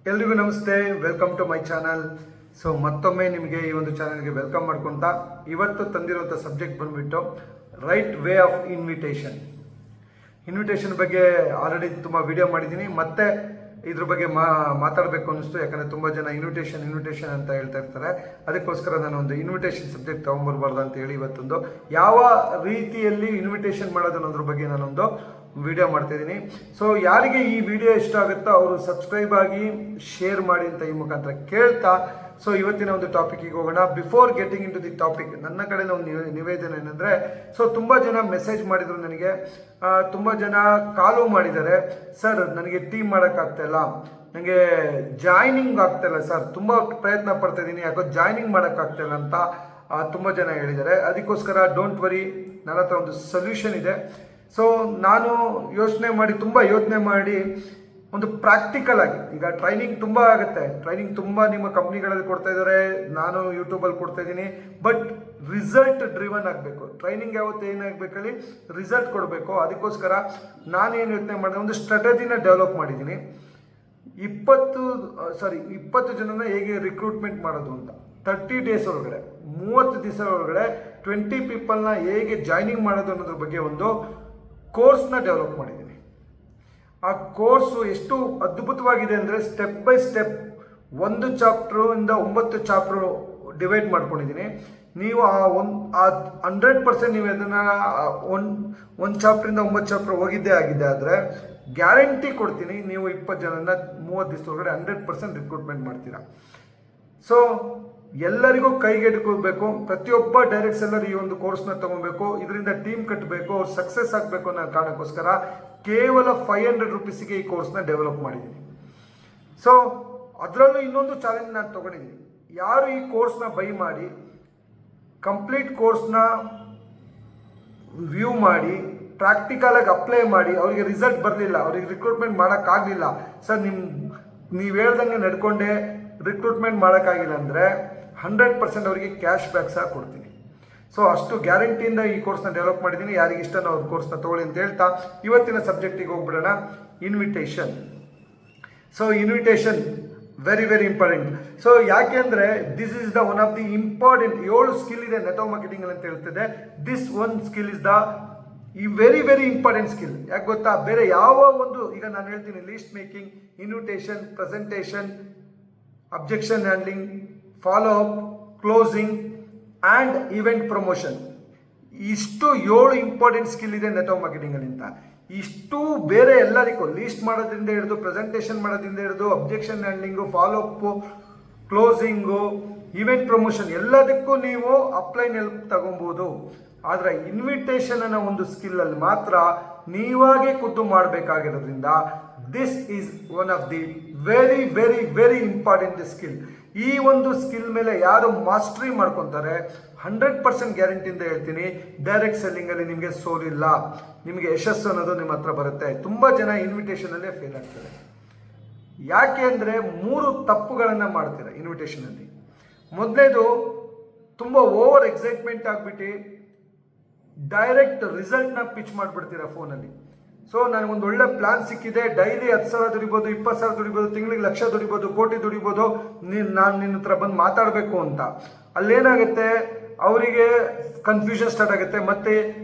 ಎಲ್ರಿಗೂ ನಮಸ್ತೆ, welcome to my channel. So ಮತ್ತೊಮ್ಮೆ ನಿಮಗೆ ಈ ಒಂದು ಚಾನಲ್ಗೆ ವೆಲ್ಕಮ್ ಮಾಡ್ಕೊತಾ ಇವತ್ತು ತಂದಿರುವಂಥ ಸಬ್ಜೆಕ್ಟ್ ಬಂದುಬಿಟ್ಟು ರೈಟ್ ವೇ ಆಫ್ ಇನ್ವಿಟೇಷನ್ ಬಗ್ಗೆ ಆಲ್ರೆಡಿ ತುಂಬ ವಿಡಿಯೋ ಮಾಡಿದ್ದೀನಿ. ಮತ್ತೆ ಇದ್ರ ಬಗ್ಗೆ ಮಾತಾಡಬೇಕು ಅನ್ನಿಸ್ತು. ಯಾಕಂದರೆ ತುಂಬ ಜನ ಇನ್ವಿಟೇಷನ್ ಅಂತ ಹೇಳ್ತಾ ಇರ್ತಾರೆ. ಅದಕ್ಕೋಸ್ಕರ ನಾನು ಒಂದು ಇನ್ವಿಟೇಷನ್ ಸಬ್ಜೆಕ್ಟ್ ತೊಗೊಂಬರ್ಬಾರ್ದು ಅಂತ ಹೇಳಿ ಇವತ್ತೊಂದು ಯಾವ ರೀತಿಯಲ್ಲಿ ಇನ್ವಿಟೇಷನ್ ಮಾಡೋದು ಅನ್ನೋದ್ರ ಬಗ್ಗೆ ನಾನೊಂದು ವಿಡಿಯೋ ಮಾಡ್ತಾಯಿದ್ದೀನಿ. ಸೊ ಯಾರಿಗೆ ಈ ವಿಡಿಯೋ ಇಷ್ಟ ಆಗುತ್ತೋ ಅವರು ಸಬ್ಸ್ಕ್ರೈಬ್ ಆಗಿ ಶೇರ್ ಮಾಡಿ ಅಂತ ಈ ಮುಖಾಂತರ ಕೇಳ್ತಾ, ಸೊ ಇವತ್ತಿನ ಒಂದು ಟಾಪಿಕ್ಗೆ ಹೋಗೋಣ. Before getting into the topic, ನನ್ನ ಕಡೆಯಿಂದ ಒಂದು ನಿವೇದನೆ ಏನಂದರೆ, ಸೊ ತುಂಬ ಜನ ಮೆಸೇಜ್ ಮಾಡಿದರು ನನಗೆ, ತುಂಬ ಜನ ಕಾಲು ಮಾಡಿದ್ದಾರೆ. ಸರ್ ನನಗೆ ಟೀಮ್ ಮಾಡೋಕ್ಕಾಗ್ತಾಯಿಲ್ಲ, ನನಗೆ ಜಾಯ್ನಿಂಗ್ ಆಗ್ತಾಯಿಲ್ಲ ಸರ್, ತುಂಬ ಪ್ರಯತ್ನ ಪಡ್ತಾಯಿದ್ದೀನಿ, ಯಾಕೋ ಜಾಯ್ನಿಂಗ್ ಮಾಡೋಕ್ಕಾಗ್ತಾಯಿಲ್ಲ ಅಂತ ತುಂಬ ಜನ ಹೇಳಿದ್ದಾರೆ. ಅದಕ್ಕೋಸ್ಕರ ಡೋಂಟ್ ವರಿ, ನನ್ನ ಹತ್ರ ಒಂದು ಸೊಲ್ಯೂಷನ್ ಇದೆ. ಸೊ ನಾನು ತುಂಬ ಯೋಚನೆ ಮಾಡಿ ಒಂದು ಪ್ರಾಕ್ಟಿಕಲ್ ಆಗಿ, ಈಗ ಟ್ರೈನಿಂಗ್ ತುಂಬ ಆಗುತ್ತೆ, ಟ್ರೈನಿಂಗ್ ತುಂಬ ನಿಮ್ಮ ಕಂಪ್ನಿಗಳಲ್ಲಿ ಕೊಡ್ತಾ ಇದ್ದಾರೆ, ನಾನು ಯೂಟ್ಯೂಬಲ್ಲಿ ಕೊಡ್ತಾ ಇದ್ದೀನಿ. ಬಟ್ ರಿಸಲ್ಟ್ ಡ್ರಿವನ್ ಆಗಬೇಕು. ಟ್ರೈನಿಂಗ್ ಯಾವತ್ತು ಏನಾಗಬೇಕಲ್ಲಿ ರಿಸಲ್ಟ್ ಕೊಡಬೇಕು. ಅದಕ್ಕೋಸ್ಕರ ನಾನೇನು ಯೋಚನೆ ಮಾಡಿದೆ, ಒಂದು ಸ್ಟ್ರಾಟಜಿನ ಡೆವಲಪ್ ಮಾಡಿದ್ದೀನಿ. 20 ಜನನ ಹೇಗೆ ರಿಕ್ರೂಟ್ಮೆಂಟ್ ಮಾಡೋದು ಅಂತ, 30 ಡೇಸ್ ಒಳಗಡೆ, 30 ದಿವಸ ಒಳಗಡೆ 20 ಪೀಪಲ್ನ ಹೇಗೆ ಜಾಯ್ನಿಂಗ್ ಮಾಡೋದು ಅನ್ನೋದ್ರ ಬಗ್ಗೆ ಒಂದು ಕೋರ್ಸ್ನ ಡೆವಲಪ್ ಮಾಡಿದ್ದೀನಿ. ಆ ಕೋರ್ಸು ಎಷ್ಟು ಅದ್ಭುತವಾಗಿದೆ ಅಂದರೆ, step by step 1 ಚಾಪ್ಟ್ರಿಂದ 9 chapter divide ಮಾಡ್ಕೊಂಡಿದ್ದೀನಿ. ನೀವು ಆ 100% ನೀವು ಅದನ್ನು ಒಂದು ಚಾಪ್ಟ್ರಿಂದ 9 ಚಾಪ್ಟ್ರ್ ಹೋಗಿದ್ದೇ ಆಗಿದೆ ಆದರೆ ಗ್ಯಾರಂಟಿ ಕೊಡ್ತೀನಿ, ನೀವು 20 ಜನನ 30 ದಿವಸದೊಳಗಡೆ 100% ರಿಕ್ರೂಟ್ಮೆಂಟ್ ಮಾಡ್ತೀರಾ. ಸೊ ಎಲ್ಲರಿಗೂ ಕೈಗೆಟುಕಬೇಕು. ಪ್ರತಿಯೊಬ್ಬ ಡೈರೆಕ್ಟ್ ಸೆಲ್ಲರ್ ಈ ಒಂದು ಕೋರ್ಸ್ನ ತೊಗೊಬೇಕು, ಇದರಿಂದ ಟೀಮ್ ಕಟ್ಟಬೇಕು, ಅವ್ರು ಸಕ್ಸಸ್ ಆಗಬೇಕು ಅನ್ನೋ ಕಾರಣಕ್ಕೋಸ್ಕರ ಕೇವಲ 500 ರೂಪೀಸಿಗೆ ಈ ಕೋರ್ಸ್ನ ಡೆವಲಪ್ ಮಾಡಿದ್ದೀನಿ. ಸೊ ಅದರಲ್ಲೂ ಇನ್ನೊಂದು ಚಾಲೆಂಜ್ ನಾನು ತೊಗೊಂಡಿದ್ದೀನಿ. ಯಾರು ಈ ಕೋರ್ಸ್ನ ಬೈ ಮಾಡಿ ಕಂಪ್ಲೀಟ್ ಕೋರ್ಸ್ನ ವ್ಯೂ ಮಾಡಿ ಪ್ರಾಕ್ಟಿಕಲಾಗಿ ಅಪ್ಲೈ ಮಾಡಿ ಅವರಿಗೆ ರಿಸಲ್ಟ್ ಬರಲಿಲ್ಲ, ಅವರಿಗೆ ರಿಕ್ರೂಟ್ಮೆಂಟ್ ಮಾಡೋಕ್ಕಾಗಲಿಲ್ಲ, ಸರ್ ನೀವು ಹೇಳ್ದಂಗೆ ನಡ್ಕೊಂಡೆ ರಿಕ್ರೂಟ್ಮೆಂಟ್ ಮಾಡೋಕ್ಕಾಗಿಲ್ಲ ಅಂದರೆ 100% ಅವರಿಗೆ ಕ್ಯಾಶ್ ಬ್ಯಾಕ್ ಸಹ ಕೊಡ್ತೀನಿ. ಸೊ ಅಷ್ಟು ಗ್ಯಾರಂಟಿಯಿಂದ ಈ ಕೋರ್ಸ್ನ ಡೆವಲಪ್ ಮಾಡಿದ್ದೀನಿ. ಯಾರಿಗೆ ಇಷ್ಟ ನಾವು ಕೋರ್ಸ್ನ ತೊಗೊಳ್ಳಿ ಅಂತ ಹೇಳ್ತಾ ಇವತ್ತಿನ ಸಬ್ಜೆಕ್ಟಿಗೆ ಹೋಗ್ಬಿಡೋಣ. Invitation. So invitation very very important. So ಯಾಕೆ ಅಂದರೆ this is the one of the important 7 skill ಇದೆ ನೆಟ್ವರ್ಕ್ ಮಾರ್ಕೆಟಿಂಗ್ ಅಂತ ಹೇಳ್ತಿದೆ. This one skill is the very very important skill. ಯಾಕೆ ಗೊತ್ತಾ, ಬೇರೆ ಯಾವ ಒಂದು, ಈಗ ನಾನು ಹೇಳ್ತೀನಿ, list making, invitation, presentation, objection handling, follow up, closing and event promotion. ಇಷ್ಟು 7 ಇಂಪಾರ್ಟೆಂಟ್ ಸ್ಕಿಲ್ ಇದೆ ನೆಟ್ವರ್ಕ್ ಮಾರ್ಕೆಟಿಂಗಲ್ಲಿಂದ. ಇಷ್ಟು ಬೇರೆ ಎಲ್ಲದಕ್ಕೂ ಲೀಸ್ಟ್ ಮಾಡೋದ್ರಿಂದ ಹಿಡಿದು, ಪ್ರೆಸೆಂಟೇಷನ್ ಮಾಡೋದ್ರಿಂದ ಹಿಡಿದು, objection handling, follow Appu, closing, event promotion ಎಲ್ಲದಕ್ಕೂ ನೀವು ಅಪ್ಲೈನಲ್ಲಿ ತಗೊಬೋದು. ಆದರೆ ಇನ್ವಿಟೇಷನ್ ಅನ್ನೋ ಒಂದು ಸ್ಕಿಲ್ಲಲ್ಲಿ ಮಾತ್ರ ನೀವಾಗೇ ಖುದ್ದು ಮಾಡಬೇಕಾಗಿರೋದ್ರಿಂದ this is one of the very very very important skill. ಈ ಒಂದು ಸ್ಕಿಲ್ ಮೇಲೆ ಯಾರು ಮಾಸ್ಟ್ರಿ ಮಾಡ್ಕೊತಾರೆ 100% ಗ್ಯಾರಂಟಿಯಿಂದ ಹೇಳ್ತೀನಿ, ಡೈರೆಕ್ಟ್ ಸೆಲ್ಲಿಂಗಲ್ಲಿ ನಿಮಗೆ ಸೋಲಿಲ್ಲ, ನಿಮಗೆ ಯಶಸ್ಸು ಅನ್ನೋದು ನಿಮ್ಮ ಹತ್ರ ಬರುತ್ತೆ. ತುಂಬ ಜನ ಇನ್ವಿಟೇಷನಲ್ಲೇ ಫೇಲ್ ಆಗ್ತಾರೆ. ಯಾಕೆ ಅಂದರೆ 3 ತಪ್ಪುಗಳನ್ನು ಮಾಡ್ತಾರೆ ಇನ್ವಿಟೇಷನಲ್ಲಿ. ಮೊದಲನೇದು, ತುಂಬ ಓವರ್ ಎಕ್ಸೈಟ್ಮೆಂಟ್ ಆಗಿಬಿಟ್ಟು ಡೈರೆಕ್ಟ್ ರಿಸಲ್ಟ್ನ ಪಿಚ್ ಮಾಡಿಬಿಡ್ತೀರಾ ಫೋನಲ್ಲಿ. ಸೊ ನನಗೊಂದು ಒಳ್ಳೆ ಪ್ಲಾನ್ ಸಿಕ್ಕಿದೆ, ಡೈಲಿ 10,000 ದುಡಿಬೋದು, 20,000 ದುಡಿಬೋದು, ತಿಂಗಳಿಗೆ 1,00,000 ದುಡಿಬೋದು, ಕೋಟಿ ದುಡಿಬೋದು, ನಾನು ನಿನ್ನ ಹತ್ರ ಬಂದು ಮಾತಾಡಬೇಕು ಅಂತ. ಅಲ್ಲೇನಾಗುತ್ತೆ, ಅವರಿಗೆ ಕನ್ಫ್ಯೂಷನ್ ಸ್ಟಾರ್ಟ್ ಆಗುತ್ತೆ. ಮತ್ತು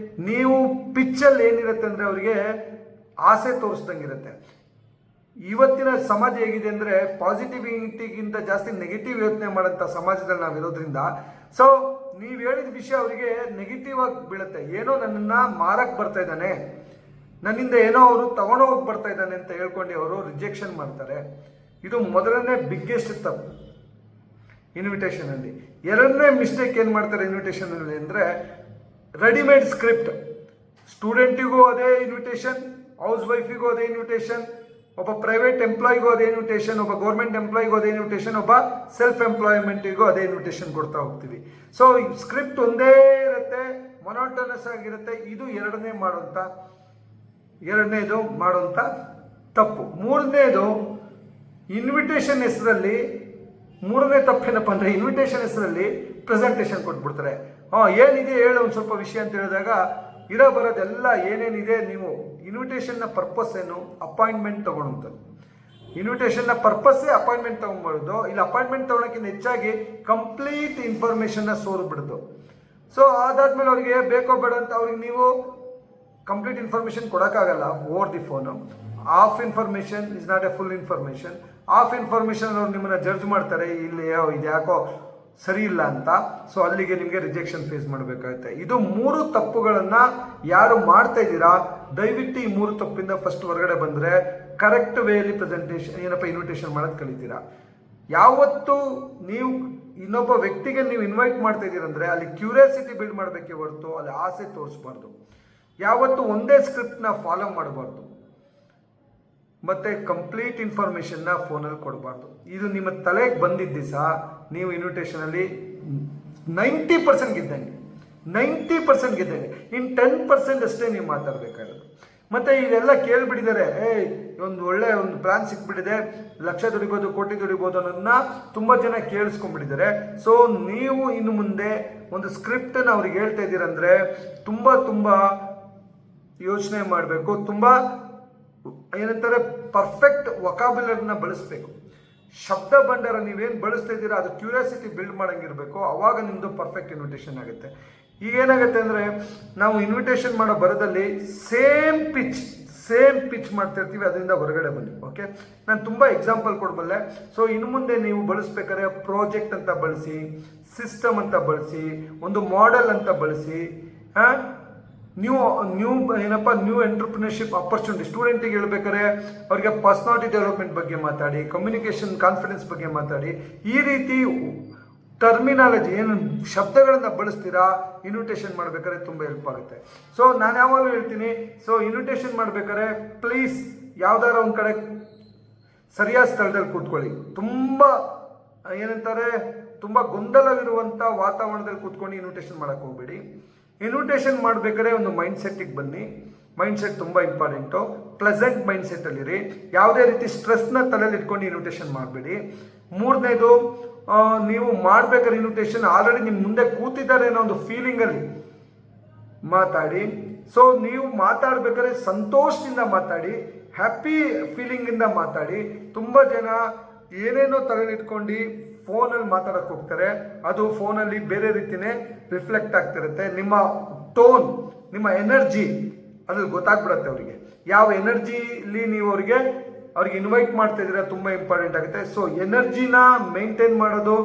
ನೀವು ಪಿಚ್ಚಲ್ಲಿ ಏನಿರುತ್ತೆ ಅಂದರೆ ಅವರಿಗೆ ಆಸೆ ತೋರಿಸ್ದಂಗಿರುತ್ತೆ. ಇವತ್ತಿನ ಸಮಾಜ ಹೇಗಿದೆ ಅಂದರೆ ಪಾಸಿಟಿವಿಟಿಗಿಂತ ಜಾಸ್ತಿ ನೆಗೆಟಿವ್ ಯೋಚನೆ ಮಾಡೋಂಥ ಸಮಾಜದಲ್ಲಿ ನಾವಿರೋದ್ರಿಂದ, ಸೊ ನೀವು ಹೇಳಿದ ವಿಷಯ ಅವರಿಗೆ ನೆಗೆಟಿವ್ ಆಗಿ ಬೀಳುತ್ತೆ. ಏನೋ ನನ್ನನ್ನು ಮಾರಕ್ಕೆ ಬರ್ತಾ ಇದ್ದಾನೆ, ನನ್ನಿಂದ ಏನೋ ಅವರು ತಗೊಂಡೋಗಿ ಬರ್ತಾ ಇದ್ದಾನೆ ಅಂತ ಹೇಳ್ಕೊಂಡು ಅವರು ರಿಜೆಕ್ಷನ್ ಮಾಡ್ತಾರೆ. ಇದು ಮೊದಲನೇ ಬಿಗ್ಗೆಸ್ಟ್ ತಪ್ಪು ಇನ್ವಿಟೇಷನಲ್ಲಿ. ಎರಡನೇ ಮಿಸ್ಟೇಕ್ ಏನು ಮಾಡ್ತಾರೆ ಇನ್ವಿಟೇಷನಲ್ಲಿ ಅಂದರೆ, ರೆಡಿಮೇಡ್ ಸ್ಕ್ರಿಪ್ಟ್. ಸ್ಟೂಡೆಂಟಿಗೂ ಅದೇ ಇನ್ವಿಟೇಷನ್, ಹೌಸ್ ವೈಫಿಗೂ ಅದೇ ಇನ್ವಿಟೇಷನ್, ಒಬ್ಬ ಪ್ರೈವೇಟ್ ಎಂಪ್ಲಾಯಿಗೂ ಅದೇ ಇನ್ವಿಟೇಷನ್, ಒಬ್ಬ ಗೌರ್ಮೆಂಟ್ ಎಂಪ್ಲಾಯಿಗೂ ಅದೇ ಇನ್ವಿಟೇಷನ್, ಒಬ್ಬ ಸೆಲ್ಫ್ ಎಂಪ್ಲಾಯ್ಮೆಂಟಿಗೂ ಅದೇ ಇನ್ವಿಟೇಷನ್ ಕೊಡ್ತಾ ಹೋಗ್ತೀವಿ. ಸೊ ಸ್ಕ್ರಿಪ್ಟ್ ಒಂದೇ ಇರುತ್ತೆ, ಮೊನೋಟನಸ್ ಆಗಿರುತ್ತೆ. ಇದು ಎರಡನೇದು ಮಾಡುವಂಥ ತಪ್ಪು. ಮೂರನೇದು, ಇನ್ವಿಟೇಷನ್ ಹೆಸರಲ್ಲಿ ಮೂರನೇ ತಪ್ಪೇನಪ್ಪ ಅಂದರೆ, ಇನ್ವಿಟೇಷನ್ ಹೆಸರಲ್ಲಿ ಪ್ರೆಸೆಂಟೇಷನ್ ಕೊಟ್ಬಿಡ್ತಾರೆ. ಏನಿದೆ ಹೇಳು ಒಂದು ಸ್ವಲ್ಪ ವಿಷಯ ಅಂತ ಹೇಳಿದಾಗ ಬರೋದೆಲ್ಲ ಏನೇನಿದೆ, ನೀವು ಇನ್ವಿಟೇಷನ್ನ ಪರ್ಪಸ್ ಏನು, ಅಪಾಯಿಂಟ್ಮೆಂಟ್ ತೊಗೊಳುವಂಥದ್ದು. ಇನ್ವಿಟೇಷನ್ನ ಪರ್ಪಸ್ಸೇ ಅಪಾಯಿಂಟ್ಮೆಂಟ್ ತೊಗೊಂಡ್ಬಾರ್ದು. ಇಲ್ಲಿ ಅಪಾಯಿಂಟ್ಮೆಂಟ್ ತೊಗೊಳಕ್ಕಿಂತ ಹೆಚ್ಚಾಗಿ ಕಂಪ್ಲೀಟ್ ಇನ್ಫಾರ್ಮೇಷನ್ನ ಸೋರ್ಬಿಡ್ದು. ಸೊ ಅದಾದ್ಮೇಲೆ ಅವ್ರಿಗೆ ಬೇಕೋ ಬೇಡ ಅಂತ ಅವ್ರಿಗೆ ನೀವು ಕಂಪ್ಲೀಟ್ ಇನ್ಫಾರ್ಮೇಷನ್ ಕೊಡೋಕ್ಕಾಗಲ್ಲ over the phone. Half information is not a full information. Half information ಅವ್ರು ನಿಮ್ಮನ್ನು ಜಡ್ಜ್ ಮಾಡ್ತಾರೆ, ಇಲ್ಲಿ ಇದು ಯಾಕೋ ಸರಿ ಇಲ್ಲ ಅಂತ. ಸೊ ಅಲ್ಲಿಗೆ ನಿಮಗೆ ರಿಜೆಕ್ಷನ್ ಫೇಸ್ ಮಾಡಬೇಕಾಗುತ್ತೆ. ಇದು 3 ತಪ್ಪುಗಳನ್ನು ಯಾರು ಮಾಡ್ತಾ ಇದ್ದೀರಾ ದಯವಿಟ್ಟು ಈ 3 ತಪ್ಪಿಂದ ಫಸ್ಟ್ ಹೊರಗಡೆ ಬಂದರೆ ಕರೆಕ್ಟ್ ವೇಯಲ್ಲಿ ಪ್ರೆಸೆಂಟೇಷನ್ ಇನ್ವಿಟೇಷನ್ ಮಾಡೋದು ಕಲಿತೀರಾ. ಯಾವತ್ತು ನೀವು ಇನ್ನೊಬ್ಬ ವ್ಯಕ್ತಿಗೆ ನೀವು ಇನ್ವೈಟ್ ಮಾಡ್ತಾ ಇದ್ದೀರಂದ್ರೆ ಅಲ್ಲಿ ಕ್ಯೂರಿಯಾಸಿಟಿ ಬಿಲ್ಡ್ ಮಾಡಬೇಕೇ ಹೊರತು ಅಲ್ಲಿ ಆಸೆ ತೋರಿಸ್ಬಾರ್ದು. ಯಾವತ್ತು ಒಂದೇ ಸ್ಕ್ರಿಪ್ಟ್ನ ಫಾಲೋ ಮಾಡಬಾರ್ದು, ಮತ್ತು ಕಂಪ್ಲೀಟ್ ಇನ್ಫಾರ್ಮೇಷನ್ನ ಫೋನಲ್ಲಿ ಕೊಡಬಾರ್ದು. ಇದು ನಿಮ್ಮ ತಲೆಗೆ ಬಂದಿದ್ದ ದಿವಸ ನೀವು ಇನ್ವಿಟೇಷನಲ್ಲಿ 90% ಗೆದ್ದಂಗೆ, 90% ಗೆದ್ದಂಗೆ. ಇನ್ನು 10% ಅಷ್ಟೇ ನೀವು ಮಾತಾಡಬೇಕಾಗಿರೋದು. ಮತ್ತು ಇದೆಲ್ಲ ಕೇಳಿಬಿಟ್ಟಿದ್ದಾರೆ, ಒಂದು ಒಳ್ಳೆ ಒಂದು ಪ್ಲಾನ್ ಸಿಕ್ಬಿಟ್ಟಿದೆ, ಲಕ್ಷ ದುಡಿಬೋದು, ಕೋಟಿ ದುಡಿಬೋದು ಅನ್ನೋದನ್ನ ತುಂಬ ಜನ ಕೇಳಿಸ್ಕೊಂಡ್ಬಿಟ್ಟಿದ್ದಾರೆ. ಸೊ ನೀವು ಇನ್ನು ಮುಂದೆ ಒಂದು ಸ್ಕ್ರಿಪ್ಟನ್ನು ಅವ್ರಿಗೆ ಹೇಳ್ತಾ ಇದ್ದೀರಂದರೆ ತುಂಬ ಯೋಚನೆ ಮಾಡಬೇಕು. ತುಂಬ ಏನಂತಾರೆ ಪರ್ಫೆಕ್ಟ್ ವೊಕಾಬ್ಯುಲರಿನ ಬಳಸಬೇಕು. ಶಬ್ದ ಭಂಡಾರ ನೀವೇನು ಬಳಸ್ತಾ ಇದ್ದೀರಾ ಅದು ಕ್ಯೂರಿಯಾಸಿಟಿ ಬಿಲ್ಡ್ ಮಾಡೋಂಗಿರಬೇಕು. ಆವಾಗ ನಿಮ್ಮದು ಪರ್ಫೆಕ್ಟ್ ಇನ್ವಿಟೇಷನ್ ಆಗುತ್ತೆ. ಈಗ ಏನಾಗುತ್ತೆ ಅಂದರೆ ನಾವು ಇನ್ವಿಟೇಷನ್ ಮಾಡೋ ಬರದಲ್ಲಿ ಸೇಮ್ ಪಿಚ್ ಮಾಡ್ತಾ ಇರ್ತೀವಿ, ಅದರಿಂದ ಹೊರಗಡೆ ಬನ್ನಿ. ಓಕೆ, ನಾನು ತುಂಬ ಎಕ್ಸಾಂಪಲ್ ಕೊಡಬಲ್ಲೆ. ಸೊ ಇನ್ನು ಮುಂದೆ ನೀವು ಬಳಸ್ಬೇಕಾದ್ರೆ ಪ್ರಾಜೆಕ್ಟ್ ಅಂತ ಬಳಸಿ, ಸಿಸ್ಟಮ್ ಅಂತ ಬಳಸಿ, ಒಂದು ಮಾಡೆಲ್ ಅಂತ ಬಳಸಿ, ನ್ಯೂ ಎಂಟರ್ಪ್ರಿನರ್ಶಿಪ್ ಅಪರ್ಚುನಿಟಿ. ಸ್ಟೂಡೆಂಟಿಗೆ ಹೇಳ್ಬೇಕಾದ್ರೆ ಅವ್ರಿಗೆ ಪರ್ಸನಾಲಿಟಿ ಡೆವಲಪ್ಮೆಂಟ್ ಬಗ್ಗೆ ಮಾತಾಡಿ, ಕಮ್ಯುನಿಕೇಷನ್ ಕಾನ್ಫಿಡೆನ್ಸ್ ಬಗ್ಗೆ ಮಾತಾಡಿ. ಈ ರೀತಿ ಟರ್ಮಿನಾಲಜಿ ಏನು ಶಬ್ದಗಳನ್ನು ಬಳಸ್ತೀರಾ ಇನ್ವಿಟೇಷನ್ ಮಾಡ್ಬೇಕಾದ್ರೆ ತುಂಬ ಹೆಲ್ಪ್ ಆಗುತ್ತೆ. ಸೊ ನಾನು ಯಾವಾಗಲೂ ಹೇಳ್ತೀನಿ, ಸೊ ಇನ್ವಿಟೇಷನ್ ಮಾಡ್ಬೇಕಾದ್ರೆ ಪ್ಲೀಸ್ ಯಾವ್ದಾರ ಒಂದು ಕಡೆ ಸರಿಯಾದ ಸ್ಥಳದಲ್ಲಿ ಕೂತ್ಕೊಳ್ಳಿ. ತುಂಬ ಗೊಂದಲವಿರುವಂಥ ವಾತಾವರಣದಲ್ಲಿ ಕೂತ್ಕೊಂಡು ಇನ್ವಿಟೇಷನ್ ಮಾಡೋಕ್ಕೆ ಹೋಗಬೇಡಿ. ಇನ್ವಿಟೇಷನ್ ಮಾಡಬೇಕಾದ್ರೆ ಒಂದು ಮೈಂಡ್ ಸೆಟ್ಟಿಗೆ ಬನ್ನಿ. ಮೈಂಡ್ ಸೆಟ್ ತುಂಬ ಇಂಪಾರ್ಟೆಂಟು. ಪ್ಲೆಸೆಂಟ್ ಮೈಂಡ್ ಸೆಟ್ಟಲ್ಲಿರಿ. ಯಾವುದೇ ರೀತಿ ಸ್ಟ್ರೆಸ್ನ ತಲೆಯಲ್ಲಿ ಇಟ್ಕೊಂಡು ಇನ್ವಿಟೇಷನ್ ಮಾಡಬೇಡಿ. 3ನೇದು, ನೀವು ಮಾಡಬೇಕಾದ್ರೆ ಇನ್ವಿಟೇಷನ್ ಆಲ್ರೆಡಿ ನಿಮ್ಮ ಮುಂದೆ ಕೂತಿದ್ದಾರೆ ಅನ್ನೋ ಒಂದು ಫೀಲಿಂಗಲ್ಲಿ ಮಾತಾಡಿ. ಸೊ ನೀವು ಮಾತಾಡಬೇಕಾದ್ರೆ ಸಂತೋಷದಿಂದ ಮಾತಾಡಿ, ಹ್ಯಾಪಿ ಫೀಲಿಂಗಿಂದ ಮಾತಾಡಿ. ತುಂಬ ಜನ ಏನೇನೋ ತಲೆಯಲ್ಲಿ ಇಟ್ಕೊಂಡು ಫೋನಲ್ಲಿ ಮಾತಾಡೋಕ್ಕೆ ಹೋಗ್ತಾರೆ, ಅದು ಫೋನಲ್ಲಿ ಬೇರೆ ರೀತಿಯೇ ರಿಫ್ಲೆಕ್ಟ್ ಆಗ್ತಿರುತ್ತೆ. ನಿಮ್ಮ ಟೋನ್, ನಿಮ್ಮ ಎನರ್ಜಿ ಅದ್ರಲ್ಲಿ ಗೊತ್ತಾಗ್ಬಿಡುತ್ತೆ ಅವರಿಗೆ. ಯಾವ ಎನರ್ಜಿಲಿ ನೀವು ಅವ್ರಿಗೆ ಇನ್ವೈಟ್ ಮಾಡ್ತಾ ಇದ್ದೀರಾ ತುಂಬ ಇಂಪಾರ್ಟೆಂಟ್ ಆಗುತ್ತೆ. ಸೊ ಎನರ್ಜಿನ ಮೇಂಟೈನ್ ಮಾಡೋದು,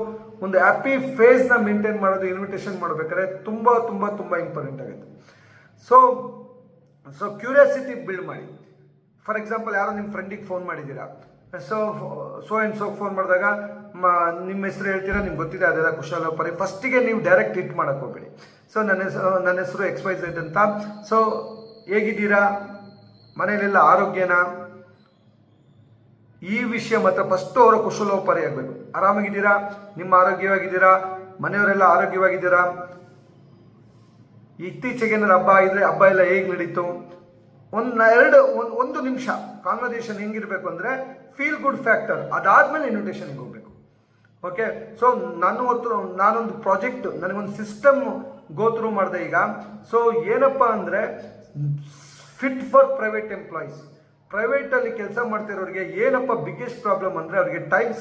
ಒಂದು ಹ್ಯಾಪಿ ಫೇಸ್ನ ಮೇಂಟೈನ್ ಮಾಡೋದು ಇನ್ವಿಟೇಷನ್ ಮಾಡಬೇಕಾದ್ರೆ ತುಂಬ ಇಂಪಾರ್ಟೆಂಟ್ ಆಗುತ್ತೆ. ಸೊ ಕ್ಯೂರಿಯಾಸಿಟಿ ಬಿಲ್ಡ್ ಮಾಡಿ. ಫಾರ್ ಎಕ್ಸಾಂಪಲ್, ಯಾರೋ ನಿಮ್ಮ ಫ್ರೆಂಡಿಗೆ ಫೋನ್ ಮಾಡಿದ್ದೀರಾ, ಸೊ ಆ್ಯಂಡ್ ಸೋ ಫೋನ್ ಮಾಡಿದಾಗ ನಿಮ್ಮ ಹೆಸರು ಹೇಳ್ತೀರಾ, ನಿಮ್ಗೆ ಗೊತ್ತಿದೆ ಅದೆಲ್ಲ ಕುಶಲೋಪರಿ. ಫಸ್ಟಿಗೆ ನೀವು ಡೈರೆಕ್ಟ್ ಹಿಟ್ ಮಾಡೋಕ್ಕೆ ಹೋಗಬೇಡಿ. ಸೊ ನನ್ನ ಹೆಸರು XYZ ಅಂತ. ಸೊ ಹೇಗಿದ್ದೀರಾ, ಮನೇಲೆಲ್ಲ ಆರೋಗ್ಯನಾ, ಈ ವಿಷಯ ಮಾತ್ರ ಫಸ್ಟು ಅವರ ಕುಶಲೋಪರಿ ಆಗಬೇಕು. ಆರಾಮಾಗಿದ್ದೀರಾ, ನಿಮ್ಮ ಆರೋಗ್ಯವಾಗಿದ್ದೀರಾ, ಮನೆಯವರೆಲ್ಲ ಆರೋಗ್ಯವಾಗಿದ್ದೀರಾ, ಇತ್ತೀಚೆಗೆ ಏನಾರು ಹಬ್ಬ ಇದ್ರೆ ಹಬ್ಬ ಎಲ್ಲ ಹೇಗೆ ನಡೀತು, ಒಂದು ನಿಮಿಷ ಕಾನ್ವರ್ಸೇಷನ್ ಹೆಂಗಿರಬೇಕು ಅಂದರೆ ಫೀಲ್ ಗುಡ್ ಫ್ಯಾಕ್ಟರ್. ಅದಾದಮೇಲೆ ಇನ್ವಿಟೇಷನ್ಗೆ ಹೋಗಬೇಕು. ಓಕೆ, ಸೊ ನಾನೊಂದು ಪ್ರಾಜೆಕ್ಟ್, ನನಗೊಂದು ಸಿಸ್ಟಮ್ ಗೋತ್ರೂ ಮಾಡಿದೆ ಈಗ. ಸೊ ಏನಪ್ಪ ಅಂದರೆ ಫಿಟ್ ಫಾರ್ ಪ್ರೈವೇಟ್ ಎಂಪ್ಲಾಯೀಸ್. ಪ್ರೈವೇಟಲ್ಲಿ ಕೆಲಸ ಮಾಡ್ತಿರೋರಿಗೆ ಏನಪ್ಪ ಬಿಗ್ಗೆಸ್ಟ್ ಪ್ರಾಬ್ಲಮ್ ಅಂದರೆ ಅವ್ರಿಗೆ ಟೈಮ್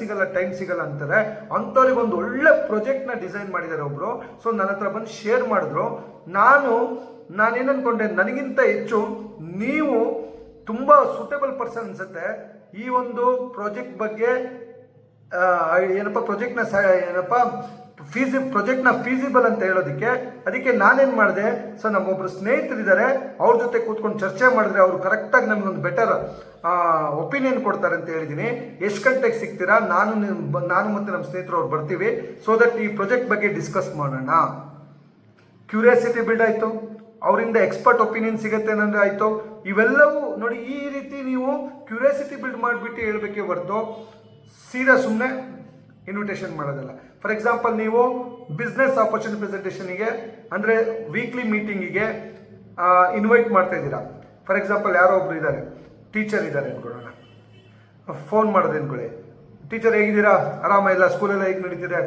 ಸಿಗಲ್ಲ ಅಂತಾರೆ. ಅಂಥವ್ರಿಗೆ ಒಂದು ಒಳ್ಳೆ ಪ್ರಾಜೆಕ್ಟ್ನ ಡಿಸೈನ್ ಮಾಡಿದ್ದಾರೆ ಒಬ್ಬರು. ಸೊ ನನ್ನ ಹತ್ರ ಬಂದು ಶೇರ್ ಮಾಡಿದ್ರು. ನಾನೇನು ಅಂದ್ಕೊಂಡೆ, ನನಗಿಂತ ಹೆಚ್ಚು ನೀವು ತುಂಬ ಸೂಟೇಬಲ್ ಪರ್ಸನ್ ಅನಿಸುತ್ತೆ ಈ ಒಂದು ಪ್ರಾಜೆಕ್ಟ್ ಬಗ್ಗೆ. ಪ್ರಾಜೆಕ್ಟ್ನ ಫೀಸಿಬಲ್ ಅಂತ ಹೇಳೋದಕ್ಕೆ. ಅದಕ್ಕೆ ನಾನೇನು ಮಾಡಿದೆ, ಸೊ ನಮ್ಮೊಬ್ಬರು ಸ್ನೇಹಿತರಿದ್ದಾರೆ, ಅವ್ರ ಜೊತೆ ಕೂತ್ಕೊಂಡು ಚರ್ಚೆ ಮಾಡಿದ್ರೆ ಅವರು ಕರೆಕ್ಟಾಗಿ ನಮಗೊಂದು ಬೆಟರ್ ಒಪಿನಿಯನ್ ಕೊಡ್ತಾರೆ ಅಂತ ಹೇಳಿದ್ದೀನಿ. ಎಷ್ಟು ಗಂಟೆಗೆ ಸಿಗ್ತೀರಾ, ನಾನು ಮತ್ತು ನಮ್ಮ ಸ್ನೇಹಿತರು ಅವ್ರು ಬರ್ತೀವಿ. ಸೊ ದಟ್ ಈ ಪ್ರಾಜೆಕ್ಟ್ ಬಗ್ಗೆ ಡಿಸ್ಕಸ್ ಮಾಡೋಣ. ಕ್ಯೂರಿಯಾಸಿಟಿ ಬಿಲ್ಡ್ ಆಯಿತು, ಅವರಿಂದ ಎಕ್ಸ್ಪರ್ಟ್ ಒಪಿನಿಯನ್ ಸಿಗುತ್ತೆ ಅನ್ನೋದು ಆಯಿತು. ಇವೆಲ್ಲವೂ ನೋಡಿ, ಈ ರೀತಿ ನೀವು ಕ್ಯೂರಿಯಾಸಿಟಿ ಬಿಲ್ಡ್ ಮಾಡಿಬಿಟ್ಟು ಹೇಳಬೇಕೇ ಹೊರತು ಸೀದಾ ಸುಮ್ಮನೆ ಇನ್ವಿಟೇಷನ್ ಮಾಡೋದಲ್ಲ. ಫಾರ್ ಎಕ್ಸಾಂಪಲ್, ನೀವು ಬಿಸ್ನೆಸ್ ಆಪರ್ಚುನಿಟಿ ಪ್ರೆಸೆಂಟೇಷನಿಗೆ ಅಂದರೆ ವೀಕ್ಲಿ ಮೀಟಿಂಗಿಗೆ ಇನ್ವೈಟ್ ಮಾಡ್ತಾ ಇದ್ದೀರಾ. ಫಾರ್ ಎಕ್ಸಾಂಪಲ್, ಯಾರೋ ಒಬ್ರು ಇದ್ದಾರೆ, ಟೀಚರ್ ಇದ್ದಾರೆ ಅಂದ್ಕೊಳ್ಳೋಣ, ಫೋನ್ ಮಾಡೋದು ಅಂದ್ಕೊಳ್ಳಿ. ಟೀಚರ್ ಹೇಗಿದ್ದೀರಾ, ಆರಾಮ ಇಲ್ಲ, ಸ್ಕೂಲೆಲ್ಲ ಹೇಗೆ ನಡೀತಿದೆ,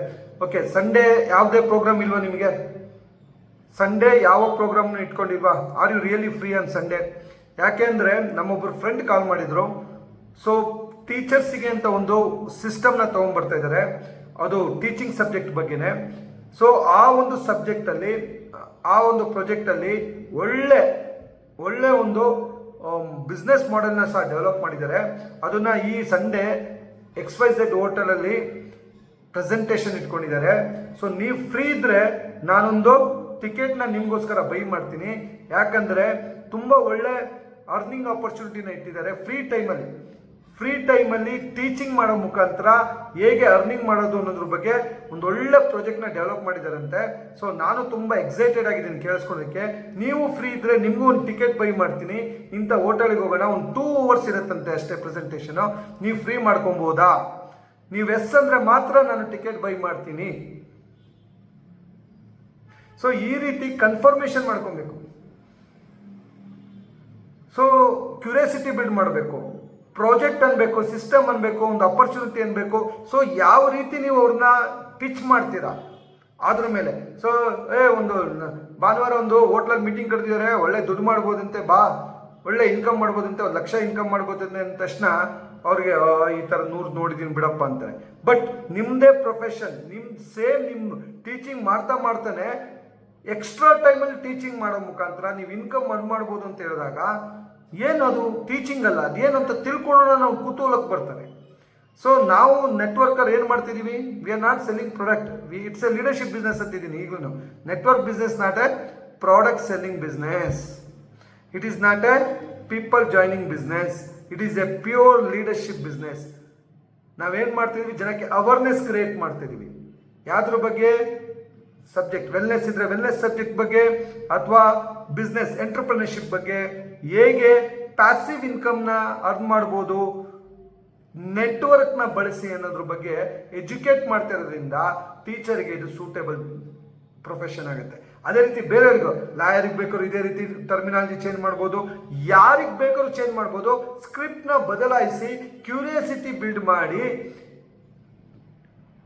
ಓಕೆ. ಸಂಡೇ ಯಾವುದೇ ಪ್ರೋಗ್ರಾಮ್ ಇಲ್ವಾ ನಿಮಗೆ, ಸಂಡೇ ಯಾವ ಪ್ರೋಗ್ರಾಮ್ನು ಇಟ್ಕೊಂಡಿಲ್ವಾ, are you really free on Sunday? ಯಾಕೆ ಅಂದರೆ ನಮ್ಮೊಬ್ಬರು ಫ್ರೆಂಡ್ ಕಾಲ್ ಮಾಡಿದರು. ಸೊ ಟೀಚರ್ಸಿಗೆ ಅಂತ ಒಂದು ಸಿಸ್ಟಮ್ನ ತೊಗೊಂಡ್ಬರ್ತಾ ಇದ್ದಾರೆ. ಅದು ಟೀಚಿಂಗ್ ಸಬ್ಜೆಕ್ಟ್ ಬಗ್ಗೆನೇ. ಸೊ ಆ ಒಂದು ಸಬ್ಜೆಕ್ಟಲ್ಲಿ, ಆ ಒಂದು ಪ್ರಾಜೆಕ್ಟಲ್ಲಿ ಒಳ್ಳೆ ಒಂದು ಬಿಸ್ನೆಸ್ ಮಾಡೆಲ್ನ ಸಹ ಡೆವಲಪ್ ಮಾಡಿದ್ದಾರೆ. ಅದನ್ನು ಈ ಸಂಡೇ XYZ ಹೋಟೆಲಲ್ಲಿ ಪ್ರೆಸೆಂಟೇಷನ್ ಇಟ್ಕೊಂಡಿದ್ದಾರೆ. ಸೊ ನೀವು ಫ್ರೀ ಇದ್ದರೆ ನಾನೊಂದು ಟಿಕೆಟ್ನ ನಿಮಗೋಸ್ಕರ ಬೈ ಮಾಡ್ತೀನಿ. ಯಾಕಂದರೆ ತುಂಬ ಒಳ್ಳೆ ಅರ್ನಿಂಗ್ ಆಪರ್ಚುನಿಟಿನ ಇಟ್ಟಿದ್ದಾರೆ. ಫ್ರೀ ಟೈಮಲ್ಲಿ ಟೀಚಿಂಗ್ ಮಾಡೋ ಮುಖಾಂತರ ಹೇಗೆ ಅರ್ನಿಂಗ್ ಮಾಡೋದು ಅನ್ನೋದ್ರ ಬಗ್ಗೆ ಒಂದು ಒಳ್ಳೆ ಪ್ರಾಜೆಕ್ಟ್ನ ಡೆವಲಪ್ ಮಾಡಿದಾರಂತೆ. ಸೊ ನಾನು ತುಂಬ ಎಕ್ಸೈಟೆಡ್ ಆಗಿದ್ದೀನಿ ಕೇಳಿಸ್ಕೊಳ್ಳೋದಕ್ಕೆ. ನೀವು ಫ್ರೀ ಇದ್ದರೆ ನಿಮಗೂ ಒಂದು ಟಿಕೆಟ್ ಬೈ ಮಾಡ್ತೀನಿ. ಇಂಥ ಹೋಟೆಲ್ಗೆ ಹೋಗೋಣ. ಒಂದು 2 hours ಇರುತ್ತಂತೆ ಅಷ್ಟೇ ಪ್ರೆಸೆಂಟೇಷನು. ನೀವು ಫ್ರೀ ಮಾಡ್ಕೊಬೋದಾ? ನೀವು ಎಸ್ ಅಂದರೆ ಮಾತ್ರ ನಾನು ಟಿಕೆಟ್ ಬೈ ಮಾಡ್ತೀನಿ. ಸೊ ಈ ರೀತಿ ಕನ್ಫರ್ಮೇಷನ್ ಮಾಡ್ಕೊಬೇಕು. ಸೊ ಕ್ಯೂರಿಯಾಸಿಟಿ ಬಿಲ್ಡ್ ಮಾಡಬೇಕು. ಪ್ರಾಜೆಕ್ಟ್ ಅನ್ಬೇಕು, ಸಿಸ್ಟಮ್ ಅನ್ಬೇಕು, ಒಂದು ಅಪರ್ಚುನಿಟಿ ಅನ್ಬೇಕು. ಸೊ ಯಾವ ರೀತಿ ನೀವು ಅವ್ರನ್ನ ಪಿಚ್ ಮಾಡ್ತೀರಾ ಅದ್ರ ಮೇಲೆ. ಸೊ ಒಂದು ಭಾನುವಾರ ಒಂದು ಹೋಟ್ಲಲ್ಲಿ ಮೀಟಿಂಗ್ ಕರೆದಿದ್ದಾರೆ, ಒಳ್ಳೆ ದುಡ್ಡು ಮಾಡ್ಬೋದಂತೆ, ಬಾ ಒಳ್ಳೆ ಇನ್ಕಮ್ ಮಾಡ್ಬೋದಂತೆ, 1 ಲಕ್ಷ ಇನ್ಕಮ್ ಮಾಡ್ಬೋದಂತೆ ಅಂದ ತಕ್ಷಣ ಅವ್ರಿಗೆ ಈ ಥರ 100 ನೋಡಿದ್ದೀನಿ ಬಿಡಪ್ಪ ಅಂತಾರೆ. ಬಟ್ ನಿಮ್ಮದೇ ಪ್ರೊಫೆಷನ್, ನಿಮ್ಮ ಟೀಚಿಂಗ್ ಮಾಡ್ತಾನೆ ಎಕ್ಸ್ಟ್ರಾ ಟೈಮಲ್ಲಿ ಟೀಚಿಂಗ್ ಮಾಡೋ ಮುಖಾಂತರ ನೀವು ಇನ್ಕಮ್ ಮಾಡ್ಬೋದು ಅಂತ ಹೇಳಿದಾಗ ಏನದು ಟೀಚಿಂಗ್ ಅಲ್ಲ, ಅದೇನು ಅಂತ ತಿಳ್ಕೊಳ್ಳೋಣ ನಾವು ಕುತೂಹಲಕ್ಕೆ ಬರ್ತಾರೆ. ಸೊ ನಾವು ನೆಟ್ವರ್ಕರ್ ಏನು ಮಾಡ್ತಿದ್ದೀವಿ? We are not selling product, it's a leadership business ಅಂತಿದ್ದೀನಿ ಈಗಲೂ. Network business not a product selling business. It is not a people joining business. It is a pure leadership business. ನಾವೇನು ಮಾಡ್ತಿದ್ದೀವಿ? ಜನಕ್ಕೆ awareness create ಮಾಡ್ತಿದ್ದೀವಿ. ಯಾವ್ದ್ರ ಬಗ್ಗೆ? Subject wellness ಇದ್ರೆ wellness subject ಬಗ್ಗೆ, ಅಥವಾ ಬಿಸ್ನೆಸ್ ಎಂಟರ್ಪ್ರಿನರ್ಶಿಪ್ ಬಗ್ಗೆ, ಹೇಗೆ ಪ್ಯಾಸಿವ್ ಇನ್ಕಮ್ನ ಅರ್ನ್ ಮಾಡ್ಬೋದು, ನೆಟ್ವರ್ಕ್ನ ಬಳಸಿ ಅನ್ನೋದ್ರ ಬಗ್ಗೆ ಎಜುಕೇಟ್ ಮಾಡ್ತಾ ಇರೋದ್ರಿಂದ ಟೀಚರ್ಗೆ ಇದು ಸೂಟೇಬಲ್ ಪ್ರೊಫೆಷನ್ ಆಗುತ್ತೆ. ಅದೇ ರೀತಿ ಬೇರೆಯವ್ರಿಗೂ, ಲಾಯರಿಗೆ ಬೇಕಾದ್ರೂ ಇದೇ ರೀತಿ ಟರ್ಮಿನಾಲಜಿ ಚೇಂಜ್ ಮಾಡ್ಬೋದು, ಯಾರಿಗೆ ಬೇಕಾದ್ರೂ ಚೇಂಜ್ ಮಾಡ್ಬೋದು. ಸ್ಕ್ರಿಪ್ಟ್ನ ಬದಲಾಯಿಸಿ ಕ್ಯೂರಿಯಾಸಿಟಿ ಬಿಲ್ಡ್ ಮಾಡಿ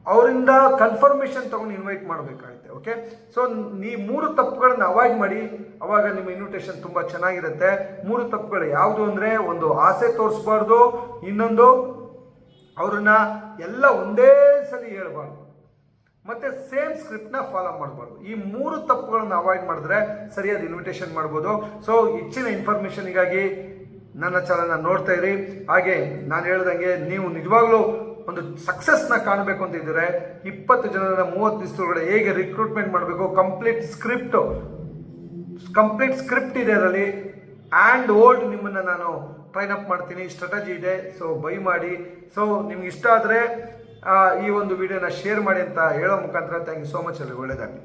ಅವರಿಂದ ಕನ್ಫರ್ಮೇಷನ್ ತಗೊಂಡು ಇನ್ವೈಟ್ ಮಾಡಬೇಕಾಗುತ್ತೆ. ಓಕೆ, ಸೊ ಈ 3 ತಪ್ಪುಗಳನ್ನ ಅವಾಯ್ಡ್ ಮಾಡಿ, ಅವಾಗ ನಿಮ್ಮ ಇನ್ವಿಟೇಷನ್ ತುಂಬ ಚೆನ್ನಾಗಿರುತ್ತೆ. 3 ತಪ್ಪುಗಳು ಯಾವುದು ಅಂದರೆ, ಒಂದು ಆಸೆ ತೋರಿಸ್ಬಾರ್ದು, ಇನ್ನೊಂದು ಅವ್ರನ್ನ ಎಲ್ಲ ಒಂದೇ ಸಲ ಹೇಳ್ಬಾರ್ದು, ಮತ್ತೆ ಸೇಮ್ ಸ್ಕ್ರಿಪ್ಟ್ನ ಫಾಲೋ ಮಾಡಬಾರ್ದು. ಈ 3 ತಪ್ಪುಗಳನ್ನು ಅವಾಯ್ಡ್ ಮಾಡಿದ್ರೆ ಸರಿಯಾದ ಇನ್ವಿಟೇಷನ್ ಮಾಡ್ಬೋದು. ಸೊ ಹೆಚ್ಚಿನ ಇನ್ಫಾರ್ಮೇಷನ್ಗಾಗಿ ನನ್ನ ಚಾನಲ್ನ ನೋಡ್ತಾ ಇರಿ. ಹಾಗೆ ನಾನು ಹೇಳ್ದಂಗೆ ನೀವು ನಿಜವಾಗ್ಲೂ ಒಂದು ಸಕ್ಸಸ್ನ ಕಾಣಬೇಕು ಅಂತ ಇದ್ದರೆ 20 ಜನರ 30 ದಿವಸದೊಳಗಡೆ ಹೇಗೆ ರಿಕ್ರೂಟ್ಮೆಂಟ್ ಮಾಡಬೇಕು, ಕಂಪ್ಲೀಟ್ ಸ್ಕ್ರಿಪ್ಟ್ ಇದೆ ಅದರಲ್ಲಿ. ಆ್ಯಂಡ್ ಓಲ್ಡ್ ನಿಮ್ಮನ್ನು ನಾನು ಟ್ರೈನ್ ಅಪ್ ಮಾಡ್ತೀನಿ, ಸ್ಟ್ರಾಟಜಿ ಇದೆ. ಸೊ ಬೈ ಮಾಡಿ. ಸೊ ನಿಮ್ಗೆ ಇಷ್ಟ ಆದರೆ ಈ ಒಂದು ವಿಡಿಯೋನ ಶೇರ್ ಮಾಡಿ ಅಂತ ಹೇಳೋ ಮುಖಾಂತರ ಥ್ಯಾಂಕ್ ಯು ಸೋ ಮಚ್. ಅಲ್ಲಿ ಒಳ್ಳೆಯದಾಗಲಿ.